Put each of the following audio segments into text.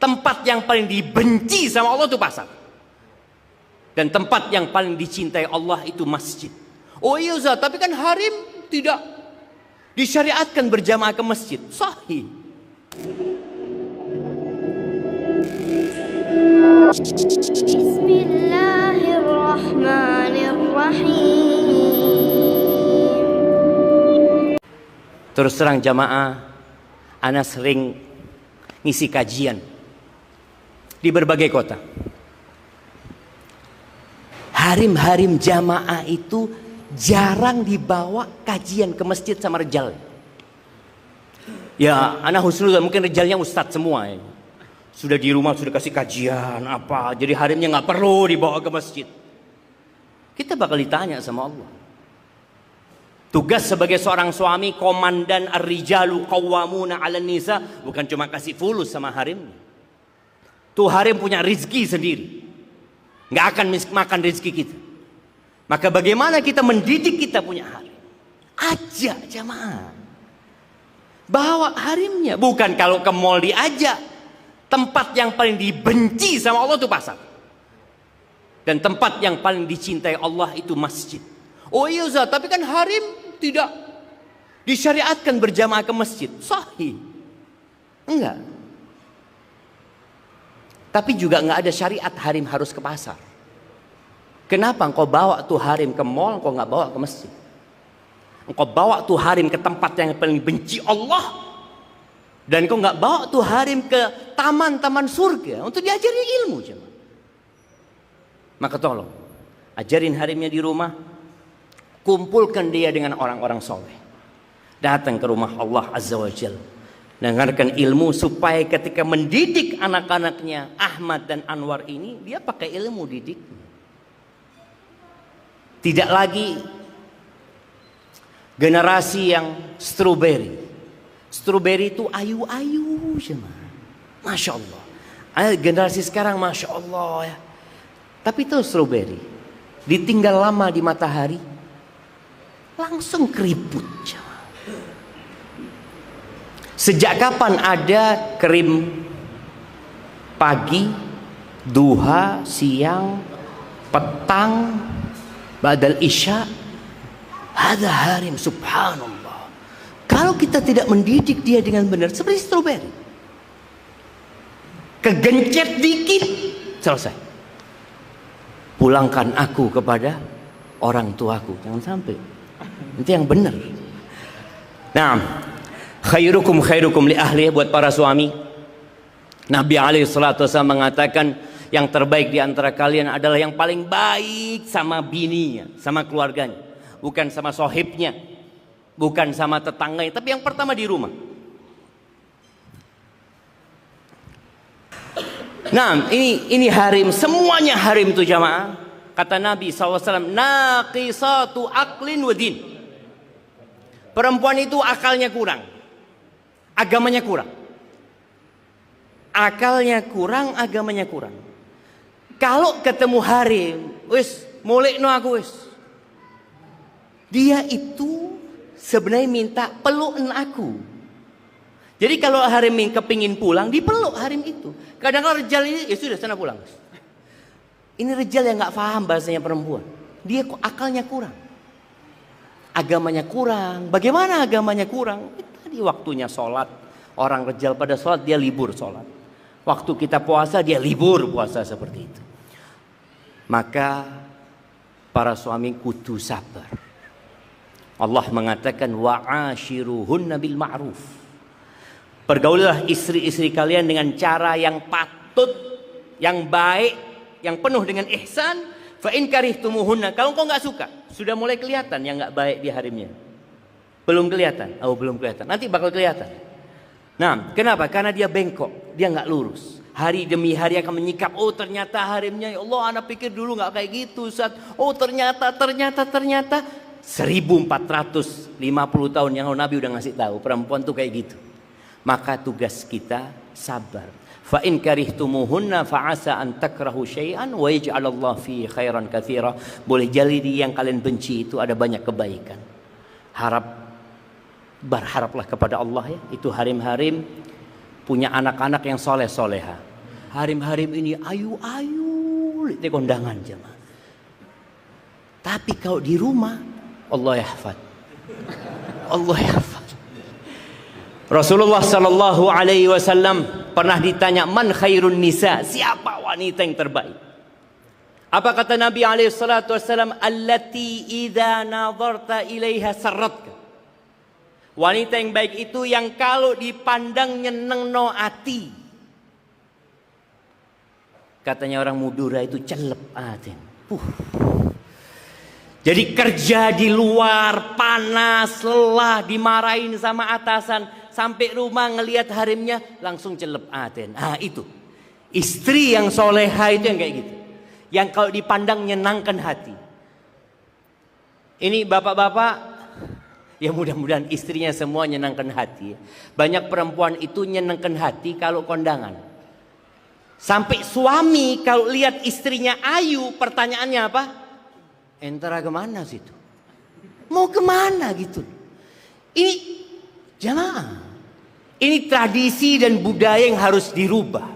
Tempat yang paling dibenci sama Allah itu pasar. Dan tempat yang paling dicintai Allah itu masjid. Oh iya Ustaz, tapi kan harim tidak disyariatkan berjamaah ke masjid. Sahih. Bismillahirrahmanirrahim. Terus terang jamaah, ana sering ngisi kajian di berbagai kota. Harim-harim jamaah itu jarang dibawa kajian ke masjid sama rejal. Ya, anak husnul mungkin rejalnya ustadz semua ya. Sudah di rumah sudah kasih kajian apa, jadi harimnya nggak perlu dibawa ke masjid. Kita bakal ditanya sama Allah. Tugas sebagai seorang suami, komandan ar-rijalu qawwamuna 'alan nisa, bukan cuma kasih fulus sama harimnya. Tuh harim punya rizki sendiri, nggak akan makan rizki kita. Maka bagaimana kita mendidik kita punya harim? Ajak jamaah, bawa harimnya. Bukan kalau ke mall diajak. Tempat yang paling dibenci sama Allah itu pasar. Dan tempat yang paling dicintai Allah itu masjid. Oh iya Ustaz, tapi kan harim tidak disyariatkan berjamaah ke masjid. Sahih. Enggak. Tapi juga enggak ada syariat harim harus ke pasar. Kenapa engkau bawa tuh harim ke mall, engkau enggak bawa ke masjid? Engkau bawa tuh harim ke tempat yang paling benci Allah, dan engkau enggak bawa tuh harim ke taman-taman surga untuk diajari ilmu. Maka tolong ajarin harimnya di rumah, kumpulkan dia dengan orang-orang soleh, datang ke rumah Allah Azza wa Jalla, dengarkan ilmu supaya ketika mendidik anak-anaknya Ahmad dan Anwar ini, dia pakai ilmu didik. Tidak lagi generasi yang strawberry. Strawberry itu ayu-ayu cuma, masya Allah. Generasi sekarang masya Allah ya. Tapi itu strawberry ditinggal lama di matahari langsung keriput. Sejak kapan ada krim pagi, duha, siang, petang, badal isya? Ada harim, subhanallah. Kalau kita tidak mendidik dia dengan benar, seperti strawberry, kegencet dikit selesai. Pulangkan aku kepada orang tuaku, jangan sampai. Nanti yang benar. Nah, khairukum khairukum li ahli, buat para suami. Nabi alaihi salatu wasallam mengatakan yang terbaik di antara kalian adalah yang paling baik sama bininya, sama keluarganya, bukan sama sohibnya, bukan sama tetangganya, tapi yang pertama di rumah. Nah, ini harim, semuanya harim tuh jamaah. Kata Nabi SAW, naqisatu aqlin wa din. Perempuan itu akalnya kurang, agamanya kurang. Akalnya kurang, agamanya kurang. Kalau ketemu harim, wis mulekno aku wis. Dia itu sebenarnya minta pelukan aku. Jadi kalau harim kepingin pulang, dipeluk harim itu. Kadang-kadang rejal ini, ya sudah sana pulang. Ini rejal yang nggak paham bahasanya perempuan. Dia kok akalnya kurang, agamanya kurang. Bagaimana agamanya kurang? Tadi waktunya sholat, orang rejal pada sholat, dia libur sholat. Waktu kita puasa, dia libur puasa, seperti itu. Maka para suami kudu sabar. Allah mengatakan wa'ashiruhunna bil ma'ruf. Pergaulilah istri-istri kalian dengan cara yang patut, yang baik, yang penuh dengan ihsan. Fa in karihtumuhunna, kalau kau nggak suka, sudah mulai kelihatan yang nggak baik di harimnya. Belum kelihatan, oh belum kelihatan, nanti bakal kelihatan. Nah, kenapa? Karena dia bengkok, dia nggak lurus. Hari demi hari akan menyikap, oh ternyata harimnya, ya Allah, anak pikir dulu nggak kayak gitu, Ustaz. Oh ternyata 1450 tahun yang lalu Nabi udah ngasih tahu perempuan tuh kayak gitu. Maka tugas kita sabar. Fa in karihtumuhunna fa'asa an takrahu syai'an wa yaj'alallahu fi khairan katsira. Boleh jadi yang kalian benci itu ada banyak kebaikan. Berharaplah kepada Allah ya. Itu harim-harim punya anak-anak yang soleh-soleha. harim-harim ini ayu-ayu di kondangan jemaah. Tapi kalau di rumah, Allah yahfad. Allah yahfad. Rasulullah sallallahu alaihi wasallam pernah ditanya, man khairun nisa, siapa wanita yang terbaik? Apa kata Nabi alaihi salatu wasallam? Allati idza nadharta ilaiha sarratka. Wanita yang baik itu yang kalau dipandang nyenengno ati. Katanya orang Madura itu celep aten. Jadi kerja di luar, panas, lelah, dimarahin sama atasan, sampai rumah ngelihat harimnya langsung celep aten. Itu. Istri yang soleha itu yang kayak gitu. Yang kalau dipandang nyenangkan hati. Ini bapak-bapak, ya mudah-mudahan istrinya semua nyenangkan hati. Banyak perempuan itu nyenangkan hati kalau kondangan. Sampai suami kalau lihat istrinya ayu, pertanyaannya apa? Entara kemana situ? Mau kemana gitu? Ini jamaah. Ini tradisi dan budaya yang harus dirubah.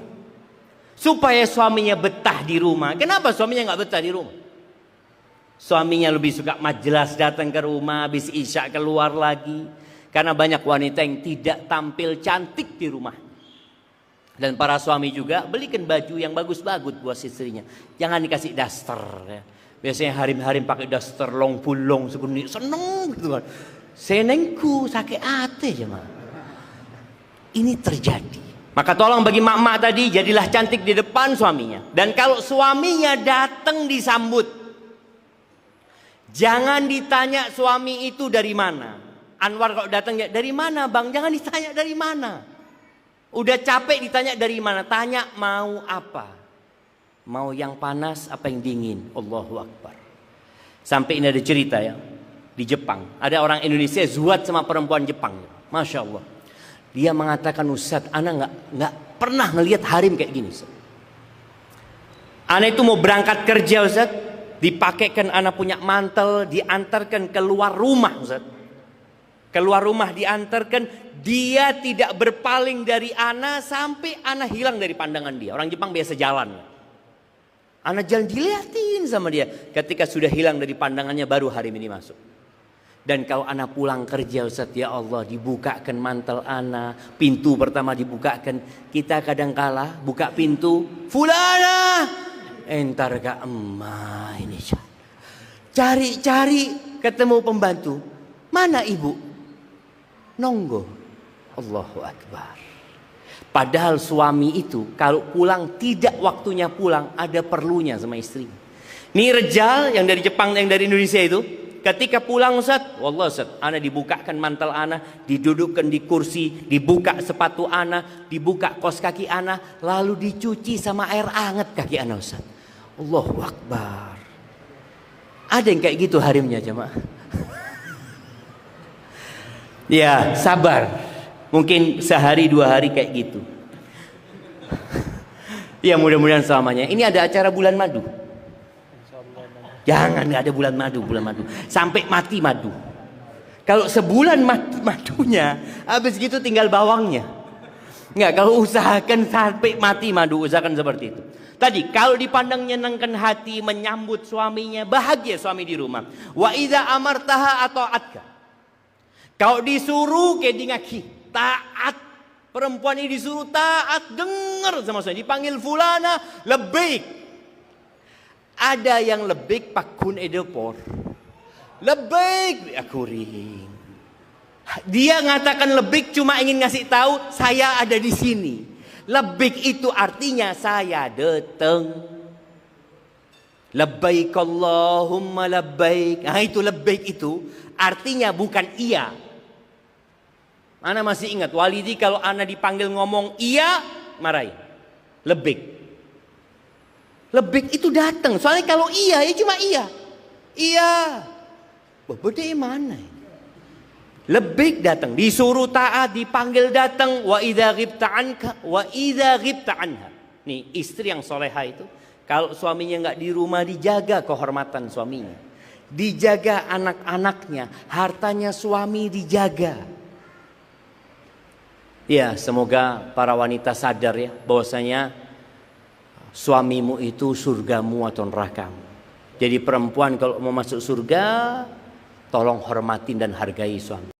Supaya suaminya betah di rumah. Kenapa suaminya nggak betah di rumah? Suaminya lebih suka majelis, datang ke rumah, habis isya keluar lagi. Karena banyak wanita yang tidak tampil cantik di rumah. Dan para suami juga belikan baju yang bagus-bagus buat istrinya. Jangan dikasih daster ya. Biasanya harim-harim pakai daster long pulong segini seneng gitu kan. Senengku sakit hati aja mah. Ini terjadi. Maka tolong bagi mak-mak tadi jadilah cantik di depan suaminya. Dan kalau suaminya datang disambut, jangan ditanya suami itu dari mana. Anwar kalau datang dari mana bang? Jangan ditanya dari mana. Udah capek ditanya dari mana. Tanya mau apa. Mau yang panas apa yang dingin? Allahu Akbar. Sampai ini ada cerita ya. Di Jepang. Ada orang Indonesia zuat sama perempuan Jepang. Masya Allah. Dia mengatakan, Ustaz, ana nggak pernah ngelihat harim kayak gini. Ustaz. Ana itu mau berangkat kerja Ustaz. Dipakaikan ana punya mantel. Diantarkan keluar rumah Ustaz. Keluar rumah diantarkan. Dia tidak berpaling dari ana sampai ana hilang dari pandangan dia. Orang Jepang biasa jalan. Ana jalan dilihatin sama dia. Ketika sudah hilang dari pandangannya baru harim ini masuk. Dan kalau ana pulang kerja Ustaz, ya Allah, dibukakan mantel ana. Pintu pertama dibukakan. Kita kadangkala buka pintu. Fulana. Entar ke emak ini. Cari-cari ketemu pembantu. Mana ibu? Nonggo. Allahu Akbar. Padahal suami itu kalau pulang tidak waktunya pulang, ada perlunya sama istri. Ini rejal yang dari Jepang yang dari Indonesia itu, ketika pulang Ustaz, wallah Ustaz, ana dibukakan mantel ana, didudukkan di kursi, dibuka sepatu ana, dibuka kos kaki ana, lalu dicuci sama air hangat kaki ana Ustaz. Allahu Akbar. Ada yang kayak gitu harimnya jemaah. Ya, sabar. Mungkin sehari 2 hari kayak gitu. Ya mudah-mudahan selamanya. Ini ada acara bulan madu. Jangan nggak ada bulan madu. Sampai mati madu. Kalau sebulan madunya, habis gitu tinggal bawangnya. Nggak, kalau usahakan sampai mati madu, usahakan seperti itu. Tadi kalau dipandang nyenangkan hati, menyambut suaminya, bahagia suami di rumah. Wa idza amartaha atau atka. Kalau disuruh kayak dingaki. Taat. Perempuan ini disuruh taat. Dengar sama saya. Dipanggil fulana. Lebih. Ada yang lebih pakun edepor. Lebih. Akuring. Dia ngatakan lebih cuma ingin ngasih tahu. Saya ada di sini. Lebih itu artinya saya datang. Labbaik Allahumma labbaik. Nah itu labbaik itu. Artinya bukan iya. Ana masih ingat walidi kalau ana dipanggil ngomong iya marahin. Lebih. Lebih itu datang. Soalnya kalau iya ya cuma iya. Iya. Beda mana? Lebih datang. Disuruh taat, dipanggil datang. Wa idza ghibta anka wa idza ghibta anha. Nih istri yang soleha itu kalau suaminya nggak di rumah dijaga kehormatan suaminya. Dijaga anak-anaknya, hartanya suami dijaga. Ya, semoga para wanita sadar ya bahwasanya suamimu itu surgamu atau nerakamu. Jadi perempuan kalau mau masuk surga, tolong hormatin dan hargai suami.